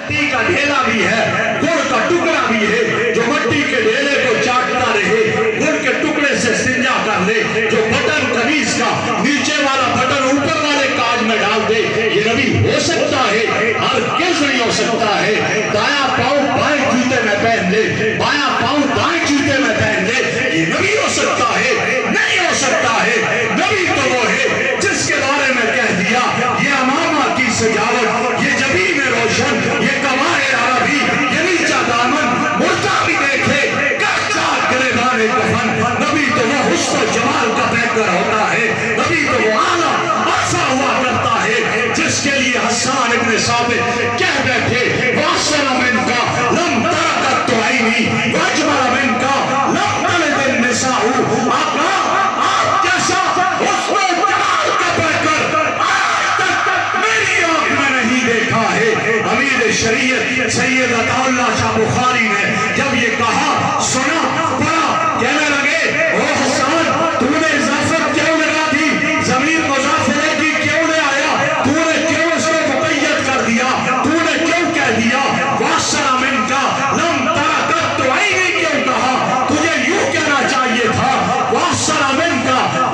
مٹی کا ڈھیلا بھی ہے، گڑ کا ٹکڑا بھی ہے، جو مٹی کے ڈھیلے کو چاٹتا رہے، گڑ کے ٹکڑے سے استنجا کر لے، جو بٹن قمیص کا نیچے والا بٹن اوپر والے کاج میں ڈال دے، یہ نبی ہو سکتا ہے؟ ہرگز نہیں ہو سکتا ہے۔ دایاں پاؤں بائیں جوتے میں پہن لے، بایاں پاؤں دائیں جوتے میں پہن لے، یہ نبی ہو سکتا ہے؟ نہیں ہو سکتا ہے۔ نبی تو وہ ہے جس کے بارے میں کہہ دیا یہ امامہ کی سجاوٹ، یہ جبین روشن، یہ قوائے عربی، یہ نیچا دامن مرتا بھی دیکھے کچا گریبان کفن۔ نبی تو وہ حسن و جمال کا پیکر ہوتا ہے، نبی تو وہ اعلیٰ ایسا ہوا کرتا ہے جس کے لیے حسان ابن ثابت کہہ بیٹھے وَأَحْسَنَ مِنْكَ لَمْ تَرَكَتْ عَيْنِي وَأَجْمَلَ مِنْكَ لَمْ تَلِدِ النِّسَاءُ۔ آقا آپ جیسا حسن و جمال کا پیکر آج تک میری آنکھ میں نہیں دیکھا ہے۔ امیر شریعت سید عطا اللہ شاہ بخاری نے جب یہ کہا، سنا، پڑھا، کہنے لگے او حسان تو نے اضافت کیوں لگا دی؟ ضمیر مضافرے کی کیوں لے آیا؟ تو نے کیوں اس کو مقید کر دیا؟ تو نے کیوں کہہ دیا وَأَحْسَنَ مِنْكَ لَمْ تَرَكَتْ عَيْنِي کیوں کہا؟ تجھے یوں کہنا چاہیے تھا وَأَحْسَنَ مِنْكَ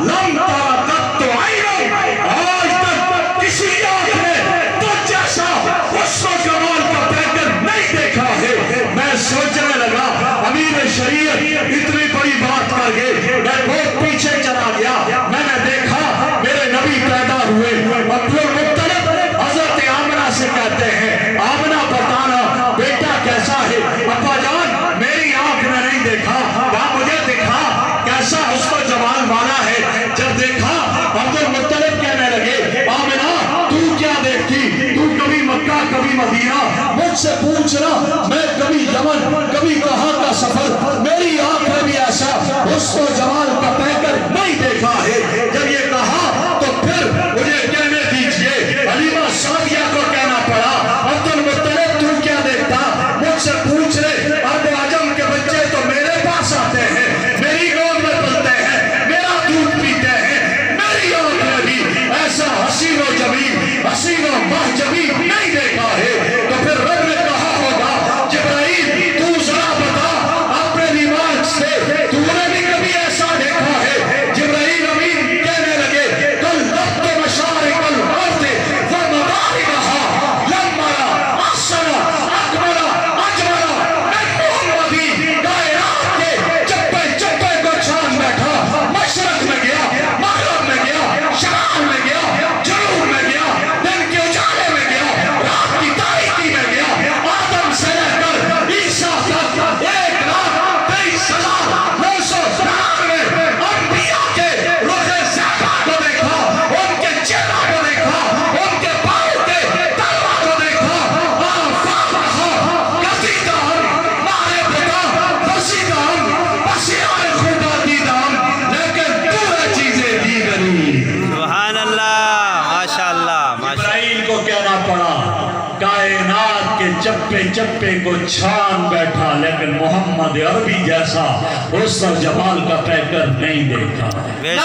لَمْ تَرَكَتْ عَيْنِي۔ آج تک کسی آنکھ نے تجھ جیسا حسن و جمال کا پیکر نہیں دیکھا ہے۔ میں سوچنے لگا امیر شریعت اتنی بڑی بات کر گئے، میں بہت پیچھے چلا گیا، میں نے دیکھا میرے نبی پیدا ہوئے، عبد المطلب حضرت آمنہ سے کہتے ہیں آمنہ بتانا بیٹا کیسا ہے؟ ابا جان میری آنکھ نے نہیں دیکھا، وہاں مجھے دکھا کیسا حسن و جمال والا ہے۔ جب دیکھا عبد المطلب کہنے لگے آمنہ تو کیا دیکھتی؟ تو کبھی مکہ کبھی مدینہ مجھ سے پوچھنا، میں کبھی یمن کبھی کہاں کا سفر، میری آنکھ میں بھی ایسا حسن و جمال کا پیکر نہیں دیکھا ہے۔ جب یہ کہا تو پھر مجھے کہنے دیجئے حلیمہ سعدیہ کو کہنا پڑا عبد المطلب تو کیا دیکھتا؟ مجھ سے پوچھ رہے عرب عجم کے بچے تو میرے پاس آتے ہیں، میری گود میں پلتے ہیں، میرا دودھ پیتے ہیں، میری آنکھ میں بھی ایسا حسین و جمیل، حسین و محجبی نہیں دیکھا ہے۔ تو پھر رب نے کہا ہوگا جبرائیل تو ذرا بتا اپنے دماغ سے تو نے بھی کبھی ایسا دیکھا ہے؟ جبرائیل امین کہنے لگے کل لبت مشارق الارض ومغاربها لما احسن اکمل اجمل من محمدی، کائنات کے چپے چپے کو چھان بیٹھا، مشرق میں گیا، مغرب میں گیا، شمال میں گیا، جنوب میں گیا، دن کے اجالے میں گیا، رات کی تاریکی میں گیا، آدم سے لے کر عیسیٰ تک 1,09,999 انبیاء کے رخ زیبا کو دیکھا، ان کے چہرہ کو دیکھا، ان کے پاؤں کے تلوہ کو دیکھا، آفاق رہا گزیدہ ہم، مارے بتا بسیدہ ہم، بسیار خدا دیدہ ہم، لیکن پورے چیزیں دیگری۔ سبحان اللہ، ماشاءاللہ، جبرائیل کو کہنا پڑا کائنات کے چپے چپے کو چھان بیٹھا، لیکن محمد عربی جیسا حسن و جمال کا پیکر نہیں دیکھا۔ بے شک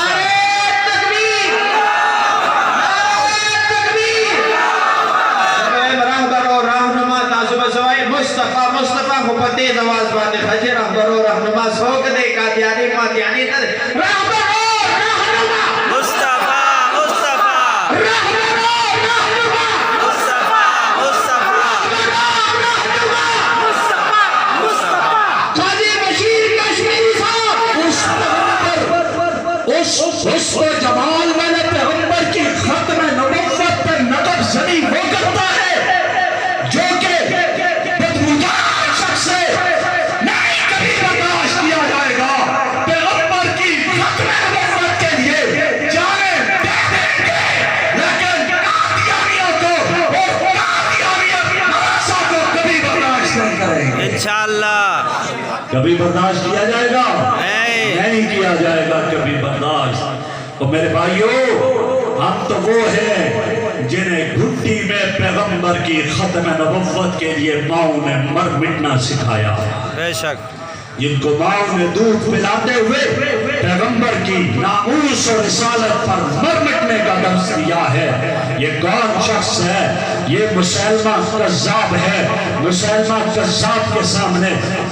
مصطفیٰ مصطفیٰ کو پتے دواز باتے خجر رہبر و رہنما سوک دے قادیانی قادیانی رہبر و رہنما مصطفیٰ مصطفیٰ رہبر و رہنما مصطفیٰ مصطفیٰ قاضی بشیر کشمیری صاحب اس حسن و جمال والے پیغمبر کی ختم نبوت پر نقب زنی وہ کرتا ہے جو کہ بدبودار شخص سے نہیں کبھی برداشت کیا جائے گا۔ پیغمبر کی ختم نبوت کے لیے جانیں دے دیں گے، لیکن قادیانیوں کو اور قادیانیت مدرسہ کو کبھی برداشت نہیں کریں گے۔ انشاءاللہ کبھی برداشت کیا جائے گا؟ نہیں کیا جائے گا کبھی برداشت۔ تو میرے بھائیو ہم تو وہ ہیں جنہیں گھٹی میں پیغمبر کی ختم نبوت کے لیے ماؤں نے مر مٹنا سکھایا، بے شک جن کو ماؤں نے دودھ پلاتے ہوئے پیغمبر کی ناموس اور رسالت پر مر مٹنے کا درس دیا ہے۔ یہ کون شخص ہے یہ مسلمہ کذاب ہے۔ مسلمہ کذاب کے سامنے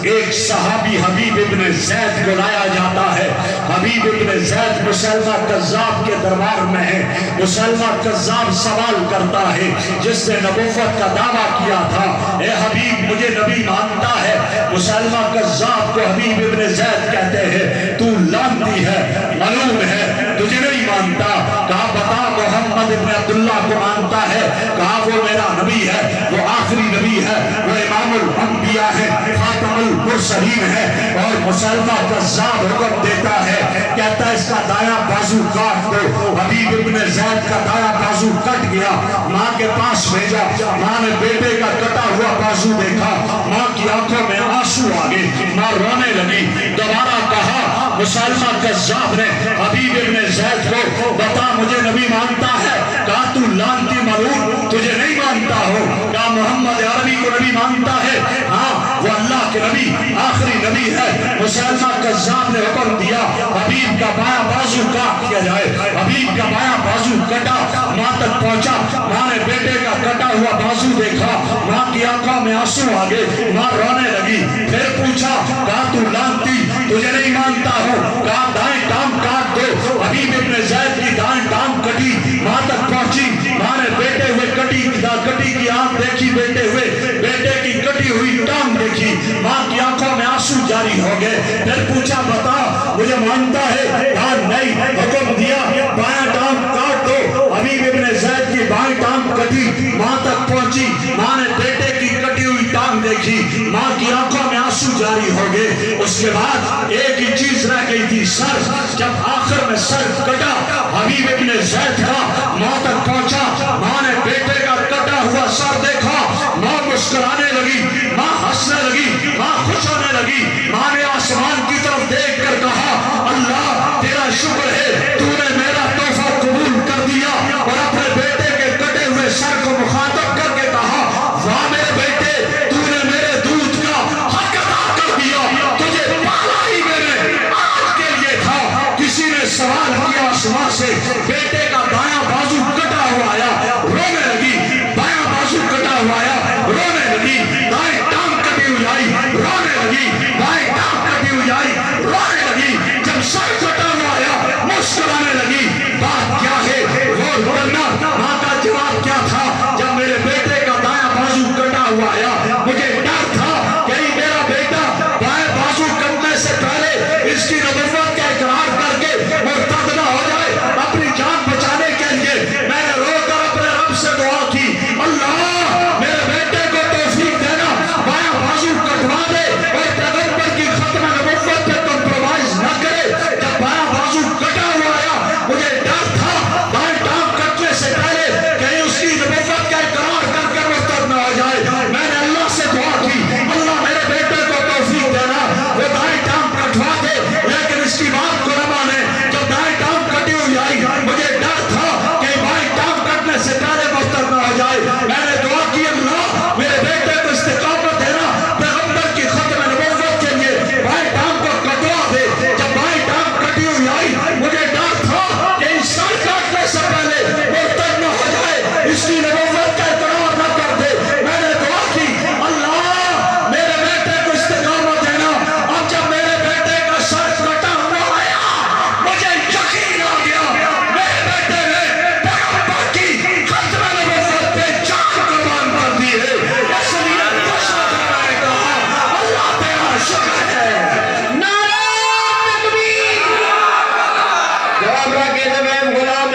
ایک صحابی حبیب ابن زید کو لایا جاتا ہے۔ حبیب ابن زید مسلمہ کذاب کے دربار میں ہے۔ مسلمہ کذاب سوال کرتا ہے جس نے نبوت کا دعویٰ کیا تھا، اے حبیب مجھے نبی مانتا ہے؟ مسلمہ کذاب کو حبیب ابن زید کہتے ہیں تو لعنتی ہے، ملعون ہے، تجھے نہیں مانتا۔ کہا بتا محمد ابن عبداللہ کو مانتا ہے؟ کہا وہ میرا نبی ہے، وہ آخری نبی ہے، وہ امام الانبیاء ہے، خاتم المرسلین ہے۔ اور مسلمہ کذاب حکم دیتا ہے، کہتا ہے اس کا دایاں بازو کاٹ دو۔ حبیب ابن زید کا دایاں بازو کٹ گیا، ماں کے پاس بھیجا، ماں نے بیٹے کا کٹا ہوا بازو دیکھا، ماں کی آنکھوں میں آنسو آ گئے، ماں رونے لگی۔ دوبارہ کہا مسلمہ کذاب نے حبیب ابن زید کو، بتا مجھے نبی مانتا ہے؟ کہا تو لعنتی ملعون، تجھے نہیں مانتا ہو؟ کہا محمد عربی کو نبی مانتا ہے؟ ہاں وہ اللہ کے نبی آخری نبی ہے۔ مسلمہ کذاب نے حکم دیا حبیب کا بایاں بازو کاٹ دیا جائے۔ حبیب کا بایاں بازو کٹا، ماں تک پہنچا، ماں نے بیٹے کا کٹا ہوا بازو دیکھا، ماں کی آنکھوں میں آنسو آ گئے، ماں رونے لگی۔ پھر پوچھا، کہا تو لعنتی تجھے نہیں مانتا ہو؟ کہا دائیں ٹانگ کاٹ دو۔ حبیب ابن زید کی دائیں ٹانگ کٹی، ماں تک پہنچی، ماں نے بیٹے ہوئے کٹی کی آنکھ دیکھی، بیٹے ہوئے بیٹے کی کٹی ہوئی ٹانگ دیکھی، ماں کی آنکھوں میں آنسو جاری ہو گئے۔ پھر پوچھا بتا مجھے مانتا ہے؟ کہا نہیں۔ حکم دیا بایاں ٹانگ کاٹ دو۔ حبیب ابن زید کی بائیں ٹانگ کٹی، ماں تک پہنچی، ماں نے بیٹے کی کٹی ہوئی ٹانگ دیکھی، ماں کی آنکھوں میں آنسو جاری ہو گئے۔ اس کے بعد ایک ہی چیز رہ گئی تھی، سر۔ جب آخر میں سر کٹا حبیب ابن زید کا، ماں تک پہنچا، ماں نے بیٹے کا کٹا ہوا سر دیکھا، ماں مسکرانے لگی، ماں ہنسنے لگی، ماں خوش ہونے لگی۔ ماں نے آسمان کی طرف دیکھ کر کہا اللہ تیرا شکر ہے تو نے میرا تحفہ قبول کر دیا۔ اور اپنے بیٹے کے کٹے ہوئے سر کو مخاطب کر کے کہا واہ میرے بیٹے تو نے میرے دودھ کا حق ادا کر دیا، تجھے پالا ہی میرے آج کے لیے تھا۔ کسی نے سوال کیا آسمان سے، بیٹے کا دایاں بازو کٹا ہوا آیا، رونے لگی، بایاں بازو کٹا ہوا آیا، رونے لگی، دائیں ٹانگ کٹی ہوئی آئی، رونے لگی، بائیں ٹانگ کٹی ہوئی آئی، رونے لگی۔ جب سر کٹا ہوا آیا مسکرانے لگی۔ بات کیا ہے غور کرنا، ماں کا جواب کیا تھا؟ جب میرے بیٹے کا دایاں بازو کٹا ہوا آیا مجھے ڈر تھا کہیں میرا بیٹا بائیں بازو کٹنے سے پہلے اس کی نبوت کا اقرار کر کے مرتد نہ ہو جائے۔ اپنی جان بچانے کے لیے میں نے رو کر اپنے رب سے دعا کی، اللہ میرے بیٹے کو توفیق دینا، بایاں بازو کٹوا دے اور پیغمبر کی ختم نبوت پہ کمپرومائز نہ کرے۔ جب بایاں بازو کٹا ہوا آیا مجھے ڈر تھا بائیں ٹانگ کٹنے سے پہلے کہیں اس کی نبوت کا اقرار کر کے مرتد نہ ہو جائے۔ میں نے اللہ سے دعا کی، اللہ میرے بیٹے کو توفیق دینا، وہ دائیں ٹانگ کٹوا دے، لیکن اس کی بات کو نہ مانے۔ جب دائیں ٹانگ کٹی ہوئی آئی مجھے ڈر تھا کہ بائیں ٹانگ کٹنے سے پہلے مرتد نہ ہو جائے۔ میں نے دعا کی اللہ میرے بیٹے کو استقامت دینا، پیغمبر کی ختم نبوت کے لیے بائیں ٹانگ کو کٹوا دے۔ جب بائیں ٹانگ کٹی ہوئی آئی مجھے ڈر تھا کہ اس سر کاٹنے سے پہلے مرتد نہ ہو جائے، اس کی نبوت کا اقرار نہ کر دے۔ میں نے دعا کی اللہ میرے بیٹے کو استقامت دینا۔ اب جب میرے بیٹے کا سر کٹا ہوا آیا مجھے یقین آ گیا میرے بیٹے نے پیغمبر کی ختم نبوت پہ جان قربان کر دی ہے۔ اس لیے خوشا کر میں نے کہا اللہ تیرا شکر ہے۔ نعرہ تکبیر! جواب رہا کہ جب ہم غلام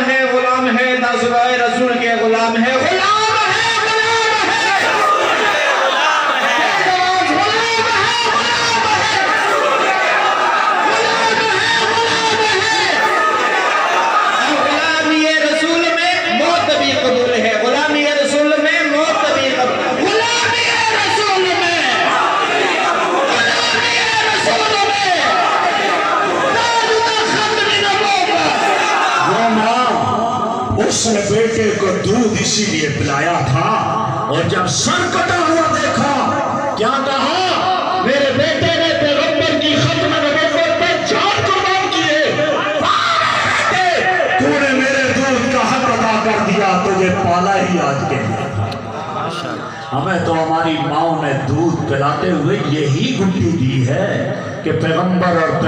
ہے، نازلائے رسول کے غلام ہے، غلام ہے، غلام ہے، غلام ہے، غلام ہے۔ غلامی رسول میں موت بھی قبول ہے، غلامی رسول میں موت بھی قبول، غلامی رسول میں، غلامی رسول میں، تاج ختم نبوت۔ وہ ماں اس نے بیٹے کو دودھ اسی لیے پلایا تھا، اور جب سر کٹا ہوا دیکھا کیا کہا میرے بیٹے نے پیغمبر کی ختم نبوت پہ جان قربان کی ہے۔ تو نے میرے دودھ کا حق ادا کر دیا، تجھے پالا ہی آج کے لیے۔ ہمیں تو ہماری ماؤں نے دودھ پلاتے ہوئے یہی گٹی دی ہے کہ پیغمبر اور